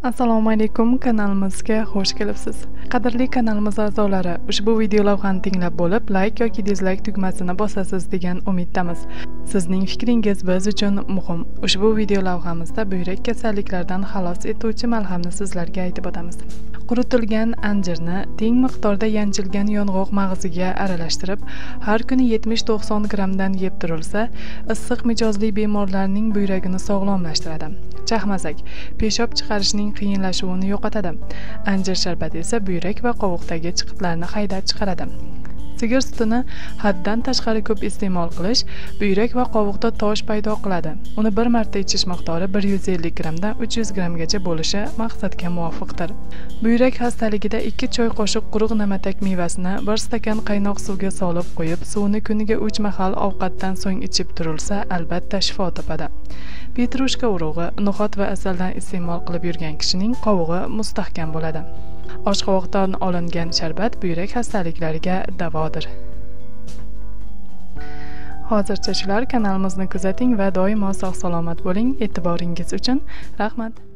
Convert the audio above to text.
Assalomu alaykum, kanalimizga xush kelibsiz. Qadrli kanalimiz a'zolari, ushbu video lavhani tinglab bo'lib, like yoki dislike tugmasini bosasiz degan umiddamiz. Sizning fikringiz biz uchun muhim. Ushbu video lavhamizda buyrak kasalliklaridan xalos etuvchi malhamni sizlarga aytib o'tamiz. Quritilgan anjirni teng miqdorda yanchilgan yong'oq mag'ziga aralashtirib, har kuni 70-90 grammdan yeb turilsa, issiq mijozli bemorlarning buyragini sog'lomlashtiradi. Chaqmasak, peshob chiqarishning qiyinlashuvini yo'qotadi. Anjir sharbati esa buyrak va qovoqdagi chiqitlarni haydab chiqaradi. Sigir sutini haddan tashqari ko'p iste'mol qilish buyrak va qovoqda tosh paydo qiladi. Uni bir marta ichish miqdori 150 grammdan 300 grammgacha bo'lishi maqsadga muvofiqdir. Buyrak xastaligida 2 choy qoshiq quruq namatak mevasini 1 stakan qaynoq suvga solib qo'yib, suvni kuniga 3 mahal ovqatdan so'ng ichib turilsa, albatta shifo topadi. Petrushka urug'i, no'xat va asaldan iste'mol qilib yurgan kishining qovog'i mustahkam bo'ladi. Oshqovoqdan olingan sharbat buyrak xastaliklariga davodir. Hozircha shular, kanalimizni kuzating va doimo sog' salomat bo'ling. E'tiboringiz uchun rahmat.